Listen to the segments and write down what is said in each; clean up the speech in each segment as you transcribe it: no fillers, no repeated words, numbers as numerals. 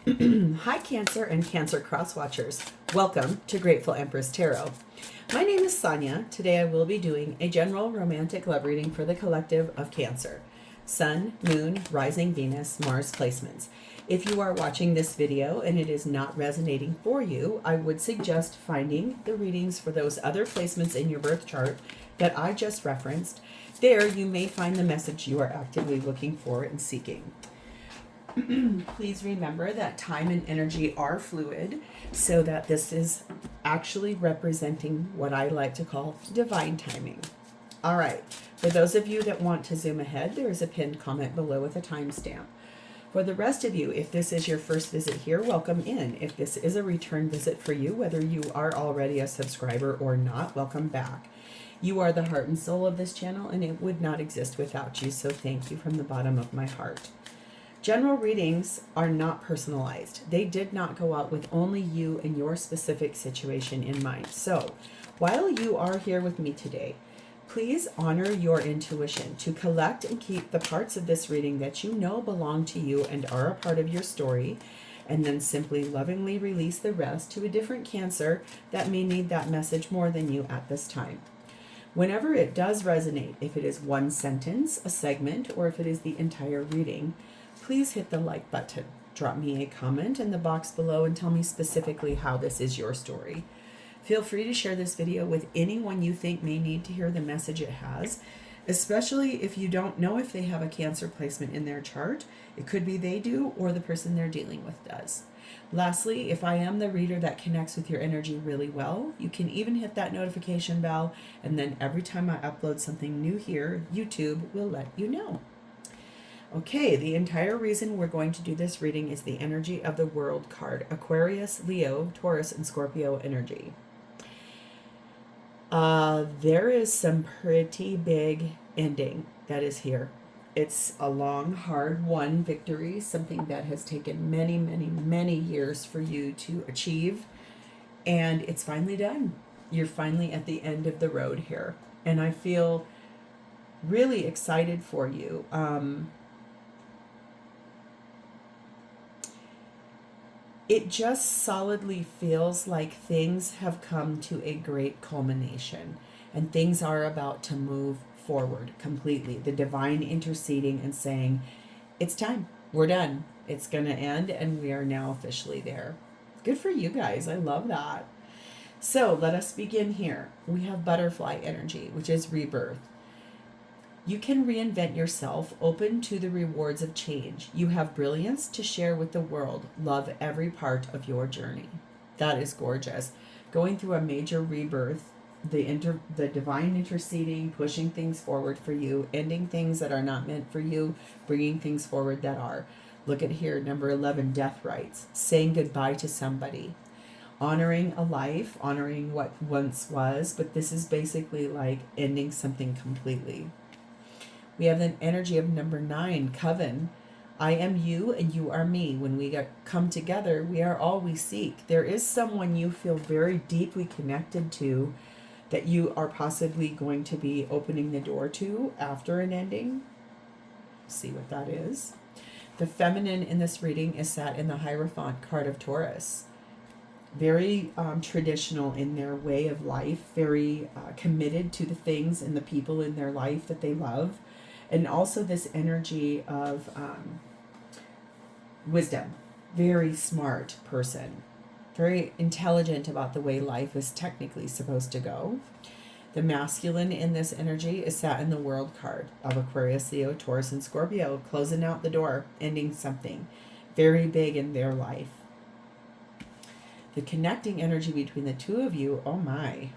Hi Cancer and Cancer Crosswatchers. Welcome to Grateful Empress Tarot. My name is Sonia. Today I will be doing a general romantic love reading for the collective of Cancer. Sun, Moon, Rising Venus, Mars placements. If you are watching this video and it is not resonating for you, I would suggest finding the readings for those other placements in your birth chart that I just referenced. There you may find the message you are actively looking for and seeking. Please remember that time and energy are fluid, so that this is actually representing what I like to call divine timing. All right, for those of you that want to zoom ahead, there is a pinned comment below with a timestamp. For the rest of you, if this is your first visit here, welcome in. If this is a return visit for you, whether you are already a subscriber or not, welcome back. You are the heart and soul of this channel, and it would not exist without you, so thank you from the bottom of my heart. General readings are not personalized. They did not go out with only you and your specific situation in mind. So, while you are here with me today, please honor your intuition to collect and keep the parts of this reading that you know belong to you and are a part of your story, and then simply lovingly release the rest to a different Cancer that may need that message more than you at this time. Whenever it does resonate, if it is one sentence, a segment, or if it is the entire reading, please hit the like button. Drop me a comment in the box below and tell me specifically how this is your story. Feel free to share this video with anyone you think may need to hear the message it has, especially if you don't know if they have a Cancer placement in their chart. It could be they do or the person they're dealing with does. Lastly, if I am the reader that connects with your energy really well, you can even hit that notification bell, and then every time I upload something new here, YouTube will let you know. Okay, the entire reason we're going to do this reading is the energy of the World card. Aquarius, Leo, Taurus, and Scorpio energy. There is some pretty big ending that is here. It's a long, hard-won victory, something that has taken many, many, many years for you to achieve, and it's finally done. You're finally at the end of the road here, and I feel really excited for you. It just solidly feels like things have come to a great culmination and things are about to move forward completely. The divine interceding and saying, it's time, we're done, it's going to end, and we are now officially there. Good for you guys. I love that. So let us begin here. We have butterfly energy, which is rebirth. You can reinvent yourself, open to the rewards of change. You have brilliance to share with the world. Love every part of your journey. That is gorgeous. Going through a major rebirth, the divine interceding, pushing things forward for you, ending things that are not meant for you, bringing things forward that are. Look at here, number 11, death rites. Saying goodbye to somebody. Honoring a life, honoring what once was, but this is basically like ending something completely. We have an energy of number 9, coven. I am you and you are me. When we come together, we are all we seek. There is someone you feel very deeply connected to that you are possibly going to be opening the door to after an ending. See what that is. The feminine in this reading is sat in the Hierophant card of Taurus. Very traditional in their way of life, very committed to the things and the people in their life that they love. And also this energy of wisdom. Very smart person. Very intelligent about the way life is technically supposed to go. The masculine in this energy is sat in the World card of Aquarius, Leo, Taurus, and Scorpio. Closing out the door, ending something very big in their life. The connecting energy between the two of you, oh my,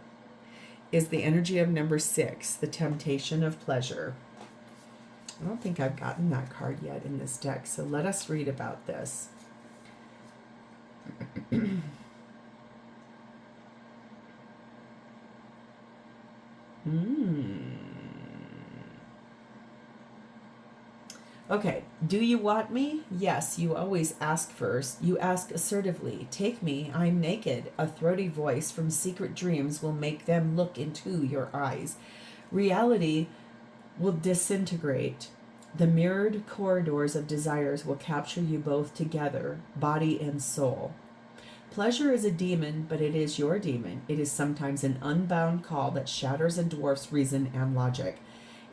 is the energy of number 6, the temptation of pleasure. I don't think I've gotten that card yet in this deck, so let us read about this. Okay, do you want me? Yes, you always ask first. You ask assertively. Take me, I'm naked. A throaty voice from secret dreams will make them look into your eyes. Reality will disintegrate. The mirrored corridors of desires will capture you both together, body and soul. Pleasure is a demon, but it is your demon. It is sometimes an unbound call that shatters and dwarfs reason and logic.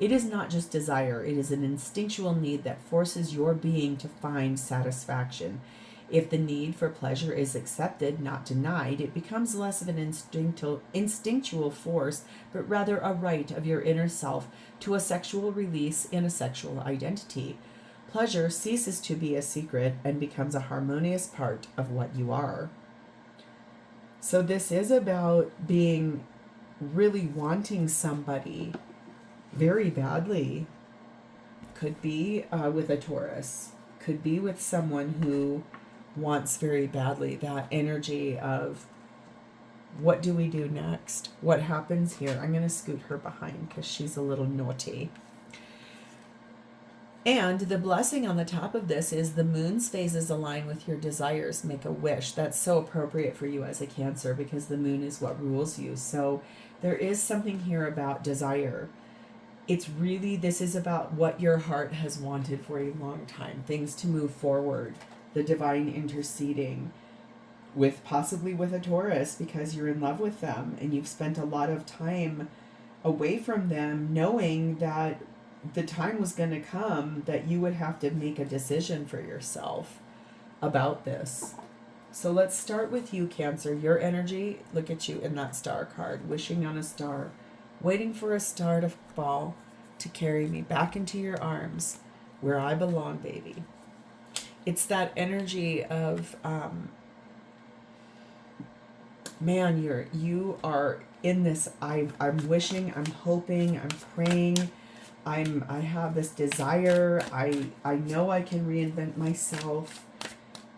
It is not just desire, it is an instinctual need that forces your being to find satisfaction. If the need for pleasure is accepted, not denied, it becomes less of an instinctual force, but rather a right of your inner self to a sexual release in a sexual identity. Pleasure ceases to be a secret and becomes a harmonious part of what you are. So this is about being really wanting somebody very badly. Could be with a Taurus. Could be with someone who wants very badly that energy of, what do we do next? What happens here? I'm going to scoot her behind because she's a little naughty. And the blessing on the top of this is the moon's phases align with your desires. Make a wish. That's so appropriate for you as a Cancer because the moon is what rules you. So there is something here about desire. It's really, this is about what your heart has wanted for a long time. Things to move forward. The divine interceding with possibly with a Taurus because you're in love with them and you've spent a lot of time away from them knowing that the time was going to come that you would have to make a decision for yourself about this. So let's start with you, Cancer. Your energy, look at you in that star card, wishing on a star, waiting for a star to fall to carry me back into your arms where I belong, baby. It's that energy of, man, you are in this. I'm wishing, I'm hoping, I'm praying. I have this desire. I know I can reinvent myself.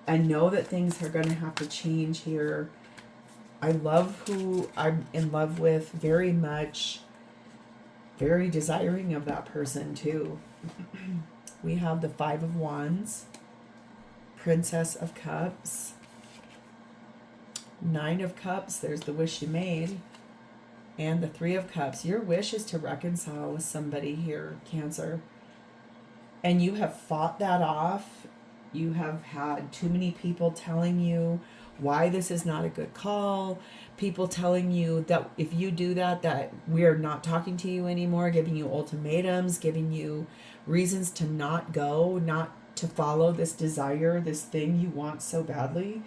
I know that things are going to have to change here. I love who I'm in love with very much. Very desiring of that person too. We have the Five of Wands. Princess of Cups, Nine of Cups, there's the wish you made, and the Three of Cups. Your wish is to reconcile with somebody here, Cancer, and you have fought that off. You have had too many people telling you why this is not a good call, people telling you that if you do that we're not talking to you anymore, giving you ultimatums, giving you reasons to not go, not to follow this desire, this thing you want so badly.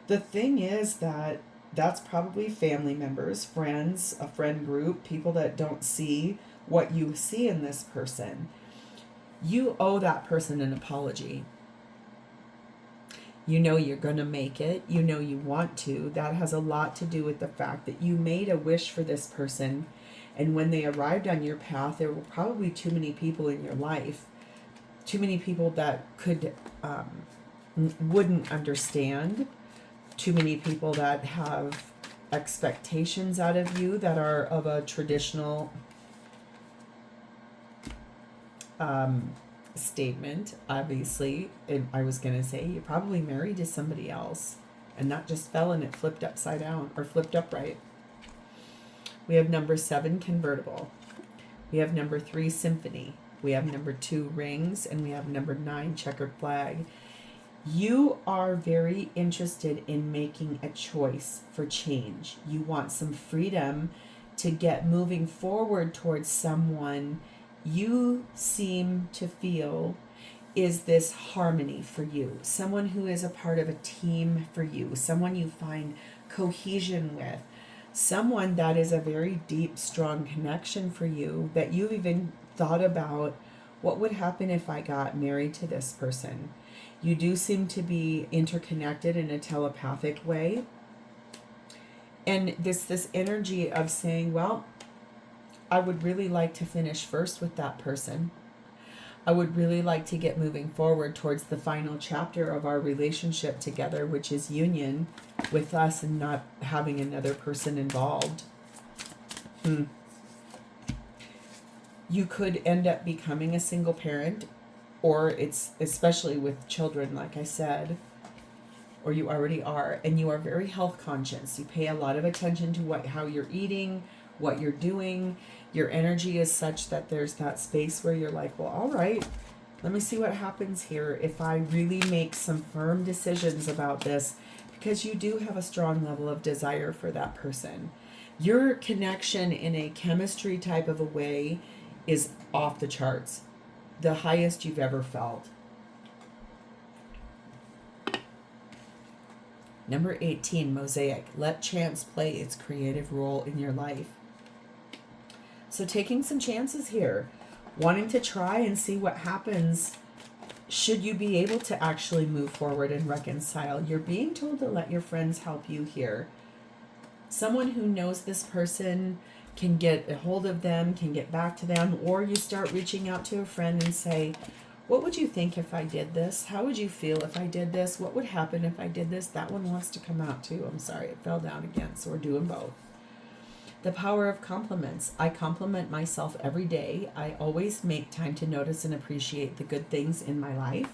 The thing is that that's probably family members, friends, a friend group, people that don't see what you see in this person. You owe that person an apology. You know you're going to make it. You know you want to. That has a lot to do with the fact that you made a wish for this person. And when they arrived on your path, there were probably too many people in your life. Too many people that wouldn't understand. Too many people that have expectations out of you that are of a traditional statement, obviously. And I was going to say, you're probably married to somebody else. And that just fell and it flipped upside down or flipped upright. We have number 7, convertible. We have number 3, symphony. We have number 2, rings, and we have number 9, checkered flag. You are very interested in making a choice for change. You want some freedom to get moving forward towards someone you seem to feel is this harmony for you. Someone who is a part of a team for you. Someone you find cohesion with. Someone that is a very deep, strong connection for you that you've even thought about what would happen if I got married to this person. You do seem to be interconnected in a telepathic way. And this energy of saying, well, I would really like to finish first with that person. I would really like to get moving forward towards the final chapter of our relationship together, which is union with us and not having another person involved. You could end up becoming a single parent, or it's especially with children, like I said, or you already are, and you are very health conscious. You pay a lot of attention to how you're eating, what you're doing. Your energy is such that there's that space where you're like, well, all right, Let me see what happens here if I really make some firm decisions about this, because you do have a strong level of desire for that person. Your connection in a chemistry type of a way is off the charts. The highest you've ever felt. Number 18, Mosaic. Let chance play its creative role in your life. So taking some chances here. Wanting to try and see what happens should you be able to actually move forward and reconcile. You're being told to let your friends help you here. Someone who knows this person can get a hold of them, can get back to them, or you start reaching out to a friend and say, what would you think if I did this? How would you feel if I did this? What would happen if I did this? That one wants to come out too. I'm sorry, it fell down again, so we're doing both. The power of compliments. I compliment myself every day. I always make time to notice and appreciate the good things in my life.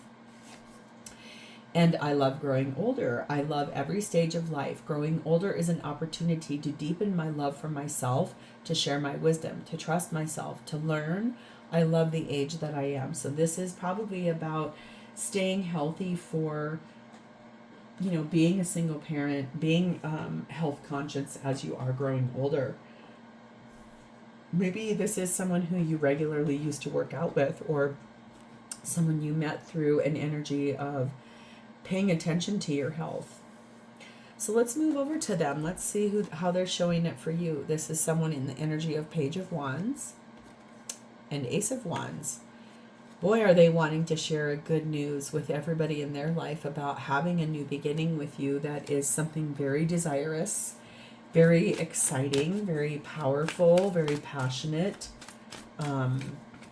And I love growing older. I love every stage of life. Growing older is an opportunity to deepen my love for myself, to share my wisdom, to trust myself, to learn. I love the age that I am. So this is probably about staying healthy for, you know, being a single parent, being health conscious as you are growing older. Maybe this is someone who you regularly used to work out with, or someone you met through an energy of paying attention to your health. So let's move over to them. Let's see how they're showing it for you. This is someone in the energy of Page of Wands and Ace of Wands. Boy, are they wanting to share good news with everybody in their life about having a new beginning with you. That is something very desirous, very exciting, very powerful, very passionate,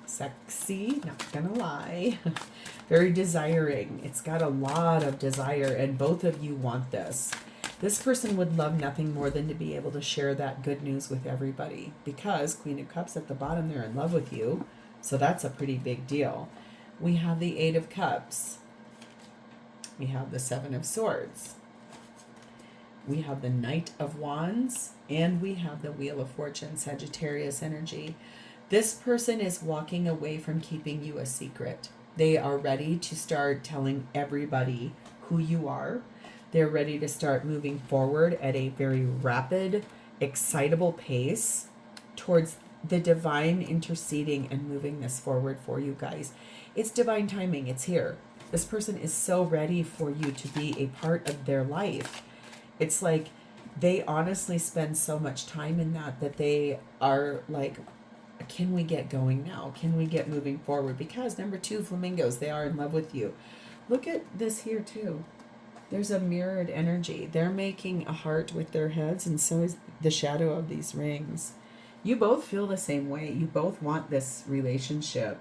sexy, not gonna lie, very desiring. It's got a lot of desire, and both of you want this. This person would love nothing more than to be able to share that good news with everybody, because Queen of Cups at the bottom, they're in love with you. So that's a pretty big deal. We have the Eight of Cups. We have the Seven of Swords. We have the Knight of Wands. And we have the Wheel of Fortune, Sagittarius energy. This person is walking away from keeping you a secret. They are ready to start telling everybody who you are. They're ready to start moving forward at a very rapid, excitable pace towards the divine interceding and moving this forward for you guys. It's divine timing. It's here. This person is so ready for you to be a part of their life. It's like they honestly spend so much time in that they are like, can we get going now? Can we get moving forward? Because number 2, flamingos, they are in love with you. Look at this here too. There's a mirrored energy. They're making a heart with their heads, and so is the shadow of these rings. You both feel the same way. You both want this relationship.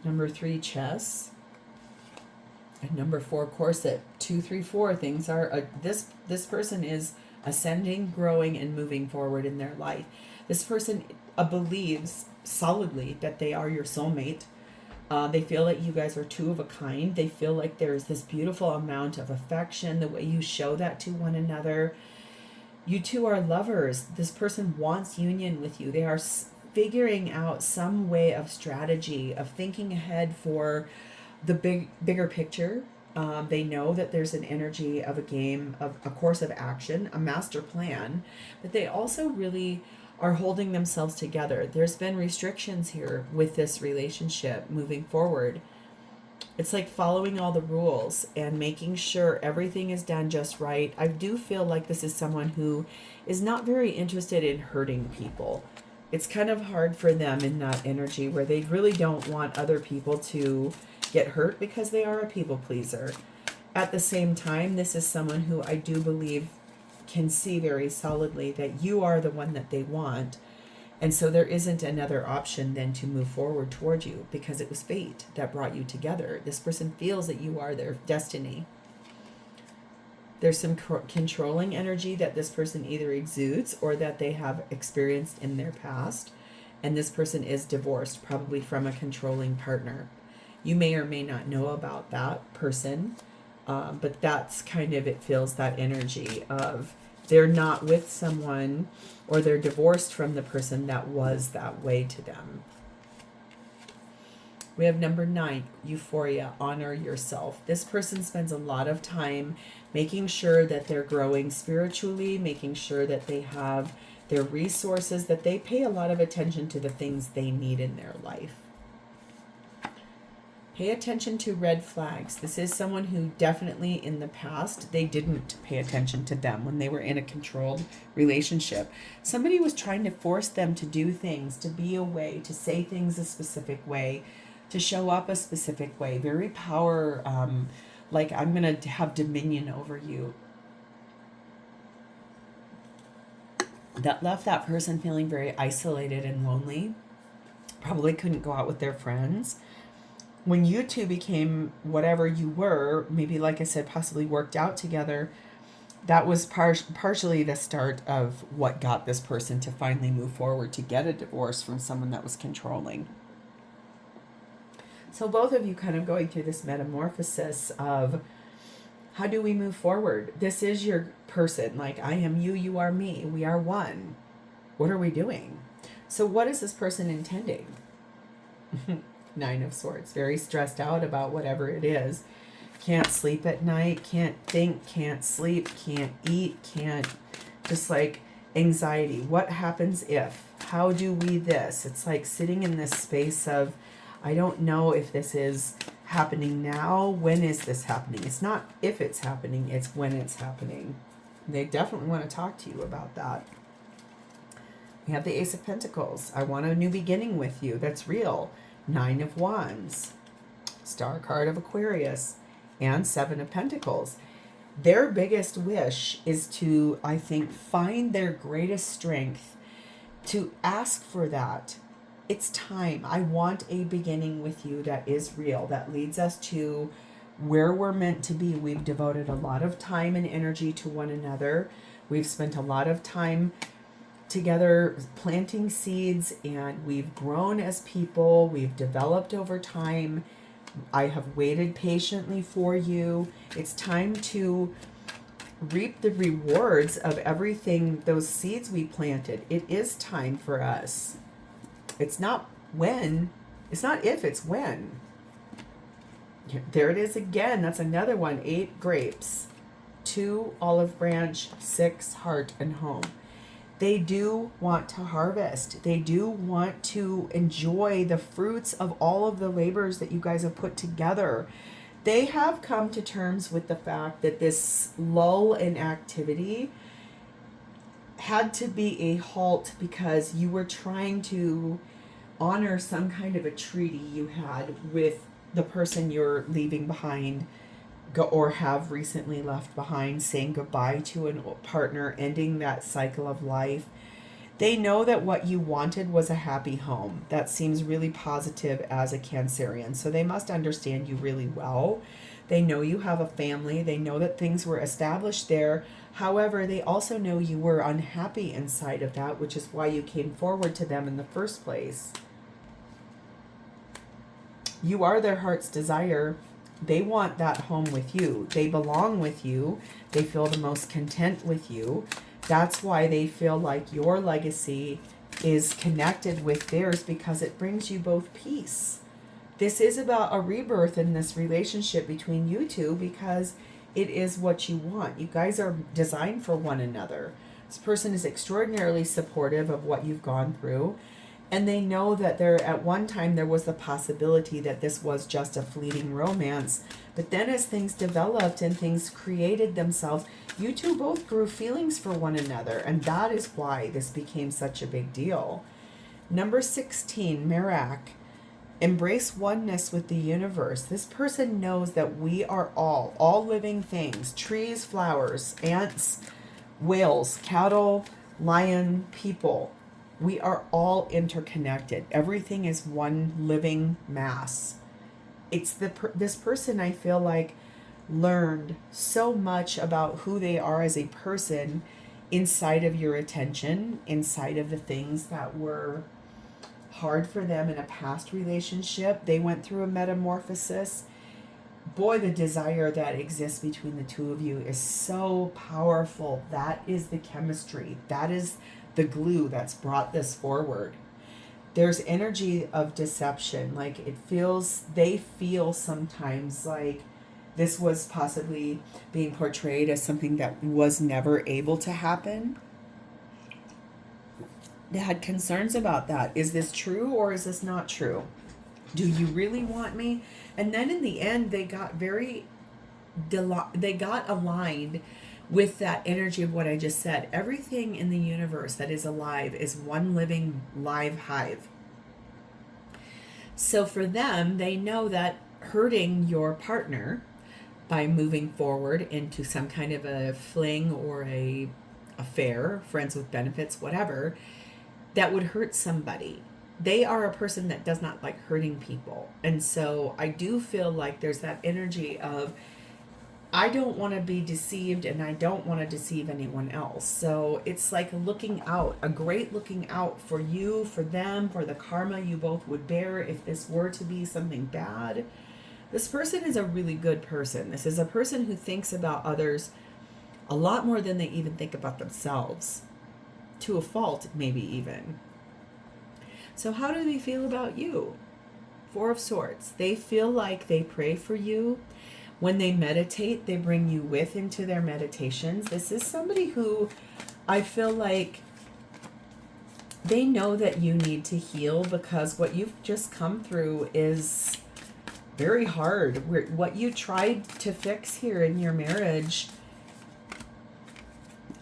Number 3, chess. And number 4, corset. 2, 3, 4. Things are this person is ascending, growing, and moving forward in their life. This person believes solidly that they are your soulmate. They feel that you guys are two of a kind. They feel like there's this beautiful amount of affection, the way you show that to one another. You two are lovers. This person wants union with you. They are figuring out some way of strategy, of thinking ahead for the bigger picture. They know that there's an energy of a game, of a course of action, a master plan, but they also really are holding themselves together. There's been restrictions here with this relationship moving forward. It's like following all the rules and making sure everything is done just right. I do feel like this is someone who is not very interested in hurting people. It's kind of hard for them in that energy where they really don't want other people to get hurt because they are a people pleaser. At the same time, this is someone who I do believe can see very solidly that you are the one that they want. And so there isn't another option than to move forward toward you, because it was fate that brought you together. This person feels that you are their destiny. There's some controlling energy that this person either exudes or that they have experienced in their past. And this person is divorced, probably from a controlling partner. You may or may not know about that person, but that's kind of, it feels that energy of they're not with someone, or they're divorced from the person that was that way to them. We have number 9, euphoria, honor yourself. This person spends a lot of time making sure that they're growing spiritually, making sure that they have their resources, that they pay a lot of attention to the things they need in their life. Pay attention to red flags. This is someone who definitely in the past, they didn't pay attention to them when they were in a controlled relationship. Somebody was trying to force them to do things, to be a way, to say things a specific way, to show up a specific way. Very power, like I'm going to have dominion over you. That left that person feeling very isolated and lonely. Probably couldn't go out with their friends. When you two became whatever you were, maybe like I said, possibly worked out together, that was partially the start of what got this person to finally move forward to get a divorce from someone that was controlling. So both of you kind of going through this metamorphosis of how do we move forward? This is your person. Like, I am you, you are me. We are one. What are we doing? So what is this person intending? 9 of Swords. Very stressed out about whatever it is. Can't sleep at night. Can't think. Can't sleep. Can't eat. Can't. Just like anxiety. What happens if? How do we this? It's like sitting in this space of, I don't know if this is happening now. When is this happening? It's not if it's happening. It's when it's happening. They definitely want to talk to you about that. We have the Ace of Pentacles. I want a new beginning with you. That's real. 9 of Wands. Star card of Aquarius. And 7 of Pentacles. Their biggest wish is to, I think, find their greatest strength to ask for that. It's time. I want a beginning with you that is real, that leads us to where we're meant to be. We've devoted a lot of time and energy to one another. We've spent a lot of time together planting seeds, and we've grown as people. We've developed over time. I have waited patiently for you. It's time to reap the rewards of everything, those seeds we planted. It is time for us. It's not when, it's not if, it's when. There it is again. That's another one. 8 grapes, 2 olive branch, 6 heart and home. They do want to harvest. They do want to enjoy the fruits of all of the labors that you guys have put together. They have come to terms with the fact that this lull in activity had to be a halt because you were trying to honor some kind of a treaty you had with the person you're leaving behind or have recently left behind, saying goodbye to a partner, ending that cycle of life. They know that what you wanted was a happy home. That seems really positive as a Cancerian. So they must understand you really well. They know you have a family. They know that things were established there. However, they also know you were unhappy inside of that, which is why you came forward to them in the first place. You are their heart's desire. They want that home with you. They belong with you. They feel the most content with you. That's why they feel like your legacy is connected with theirs, because it brings you both peace. This is about a rebirth in this relationship between you two, because it is what you want. You guys are designed for one another. This person is extraordinarily supportive of what you've gone through. And they know that there, at one time, there was the possibility that this was just a fleeting romance. But then as things developed and things created themselves, you two both grew feelings for one another. And that is why this became such a big deal. Number 16, Merak. Embrace oneness with the universe. This person knows that we are all living things. Trees, flowers, ants, whales, cattle, lion, people. We are all interconnected. Everything is one living mass. It's this person, I feel like, learned so much about who they are as a person inside of your attention, inside of the things that were hard for them in a past relationship. They went through a metamorphosis. Boy, the desire that exists between the two of you is so powerful. That is the chemistry. That is the glue that's brought this forward. there's energy of deception. Like they feel sometimes like this was possibly being portrayed as something that was never able to happen. They had concerns about that. Is this true or is this not true? Do you really want me? And then in the end, they got they got aligned with that energy of what I just said. Everything in the universe that is alive is one living live hive. So for them, they know that hurting your partner by moving forward into some kind of a fling or a affair, friends with benefits, whatever, that would hurt somebody. They are a person that does not like hurting people. And so I do feel like there's that energy of, I don't want to be deceived and I don't want to deceive anyone else. So it's like looking out, a great looking out for you, for them, for the karma you both would bear if this were to be something bad. This person is a really good person. This is a person who thinks about others a lot more than they even think about themselves. To a fault, maybe even. So how do they feel about you? Four of Swords. They feel like they pray for you. When they meditate, they bring you with into their meditations. This is somebody who I feel like they know that you need to heal, because what you've just come through is very hard. What you tried to fix here in your marriage,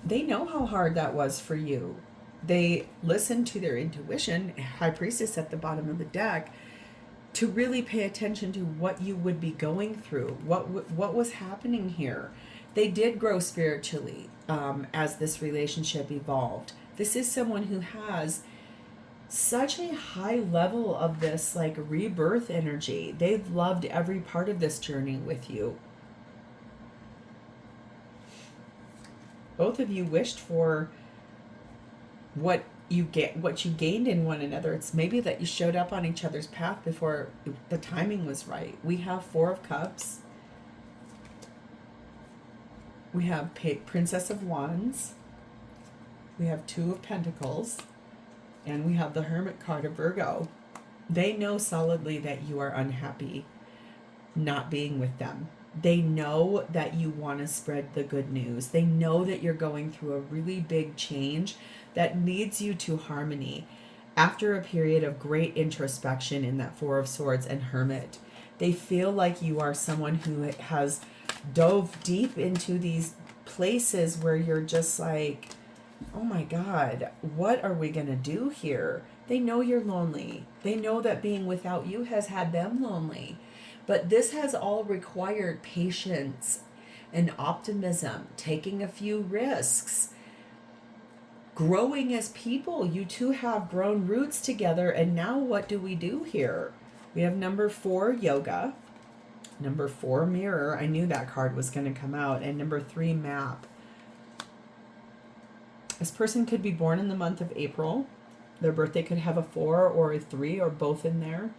they know how hard that was for you. They listened to their intuition, High Priestess at the bottom of the deck, to really pay attention to what you would be going through, what was happening here. They did grow spiritually as this relationship evolved. This is someone who has such a high level of this like rebirth energy. They've loved every part of this journey with you. Both of you wished for what you gained in one another. It's maybe that you showed up on each other's path before the timing was right. We have Four of Cups. We have Princess of Wands. We have Two of Pentacles. And we have the Hermit card of Virgo. They know solidly that you are unhappy not being with them. They know that you want to spread the good news. They know that you're going through a really big change that leads you to harmony. After a period of great introspection in that Four of Swords and Hermit, they feel like you are someone who has dove deep into these places where you're just like, oh my God, what are we going to do here? They know you're lonely. They know that being without you has had them lonely. But this has all required patience and optimism, taking a few risks, growing as people. You two have grown roots together, and now what do we do here? We have number 4, yoga. Number 4, mirror. I knew that card was going to come out. And number 3, map. This person could be born in the month of April. Their birthday could have a 4 or a 3 or both in there.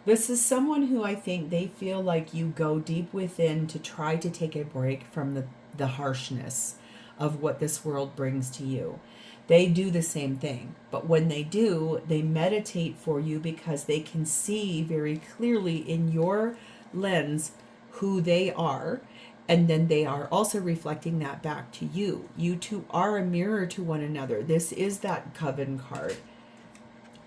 This is someone who I think they feel like you go deep within to try to take a break from the harshness of what this world brings to you. They do the same thing, but when they do, they meditate for you because they can see very clearly in your lens who they are, and then they are also reflecting that back to you. You two are a mirror to one another. This is that coven card.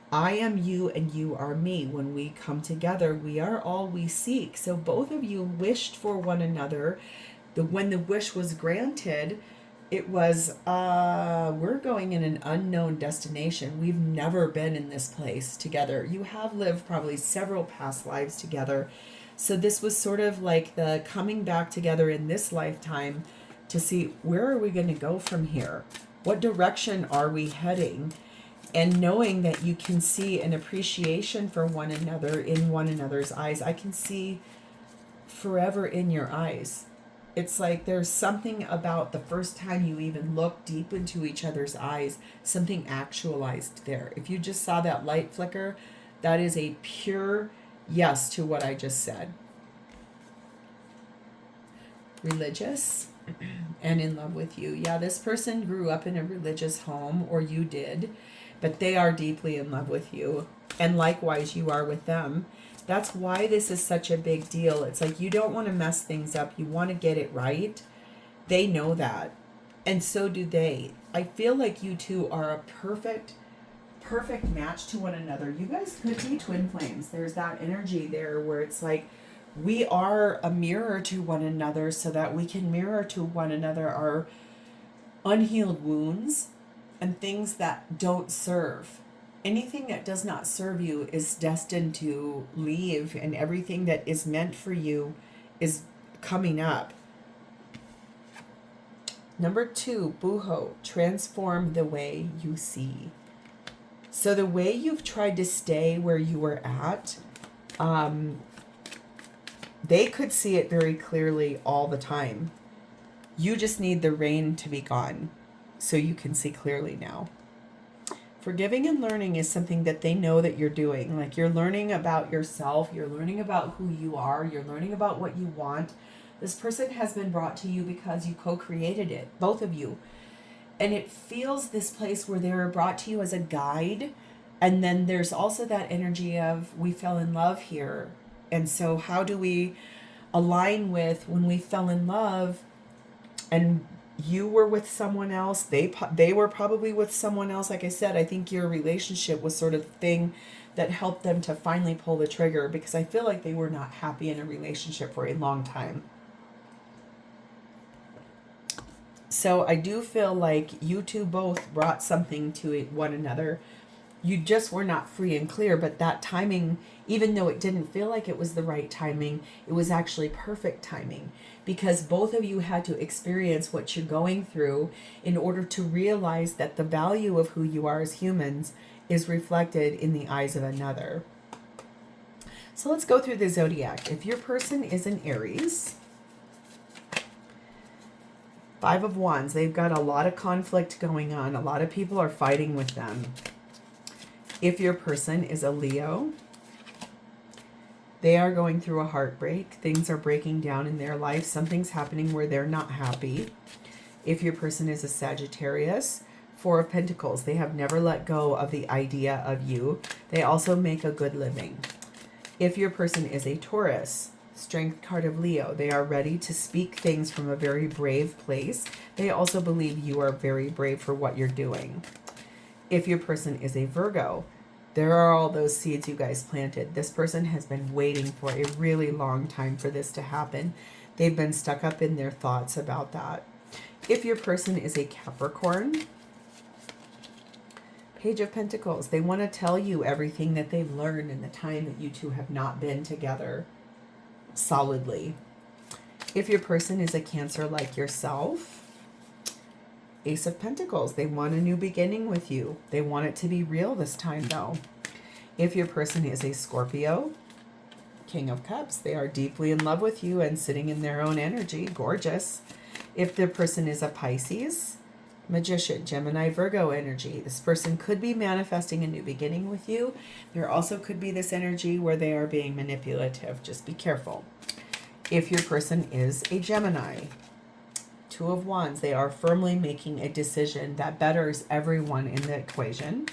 I am you and you are me. When we come together, we are all we seek. So both of you wished for one another. When the wish was granted, it was, we're going in an unknown destination. We've never been in this place together. You have lived probably several past lives together. So this was sort of like the coming back together in this lifetime to see, where are we going to go from here? What direction are we heading? And knowing that you can see an appreciation for one another in one another's eyes. I can see forever in your eyes. It's like there's something about the first time you even look deep into each other's eyes, something actualized there. If you just saw that light flicker, that is a pure yes to what I just said. Religious and in love with you. Yeah, this person grew up in a religious home, or you did, but they are deeply in love with you. And likewise, you are with them. That's why this is such a big deal. It's like you don't want to mess things up. You want to get it right. They know that. And so do they. I feel like you two are a perfect match to one another. You guys could be twin flames. There's that energy there where it's like we are a mirror to one another so that we can mirror to one another our unhealed wounds and things that don't serve. Anything that does not serve you is destined to leave, and everything that is meant for you is coming up. Number 2, Buho, transform the way you see. So the way you've tried to stay where you were at, they could see it very clearly all the time. You just need the rain to be gone so you can see clearly now. Forgiving and learning is something that they know that you're doing. Like you're learning about yourself. You're learning about who you are. You're learning about what you want. This person has been brought to you because you co-created it, both of you. And it feels this place where they were brought to you as a guide. And then there's also that energy of we fell in love here. And so how do we align with when we fell in love and you were with someone else, they were probably with someone else. Like I said, I think your relationship was sort of the thing that helped them to finally pull the trigger, because I feel like they were not happy in a relationship for a long time. So I do feel like you two both brought something to one another. You just were not free and clear, but that timing, even though it didn't feel like it was the right timing, it was actually perfect timing, because both of you had to experience what you're going through in order to realize that the value of who you are as humans is reflected in the eyes of another. So let's go through the Zodiac. If your person is an Aries, 5 of Wands, they've got a lot of conflict going on. A lot of people are fighting with them. If your person is a Leo, they are going through a heartbreak. Things are breaking down in their life. Something's happening where they're not happy. If your person is a Sagittarius, 4 of Pentacles, they have never let go of the idea of you. They also make a good living. If your person is a Taurus, Strength card of Leo, they are ready to speak things from a very brave place. They also believe you are very brave for what you're doing. If your person is a Virgo, there are all those seeds you guys planted. This person has been waiting for a really long time for this to happen. They've been stuck up in their thoughts about that. If your person is a Capricorn, Page of Pentacles, they want to tell you everything that they've learned in the time that you two have not been together solidly. If your person is a Cancer like yourself, Ace of Pentacles, they want a new beginning with you. They want it to be real this time though. If your person is a Scorpio, King of Cups, they are deeply in love with you and sitting in their own energy. Gorgeous. If their person is a Pisces, Magician, Gemini, Virgo energy. This person could be manifesting a new beginning with you. There also could be this energy where they are being manipulative. Just be careful. If your person is a Gemini, 2 of Wands, they are firmly making a decision that betters everyone in the equation.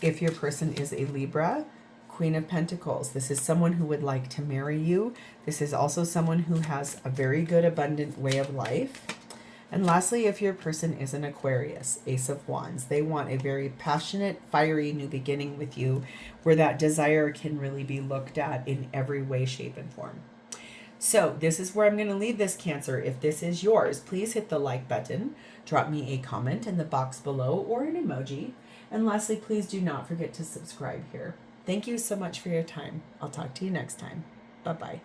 If your person is a Libra, Queen of Pentacles, this is someone who would like to marry you. This is also someone who has a very good, abundant way of life. And lastly, if your person is an Aquarius, Ace of Wands, they want a very passionate, fiery new beginning with you where that desire can really be looked at in every way, shape, and form. So this is where I'm going to leave this, Cancer. If this is yours, please hit the like button, drop me a comment in the box below or an emoji. And lastly, please do not forget to subscribe here. Thank you so much for your time. I'll talk to you next time. Bye-bye.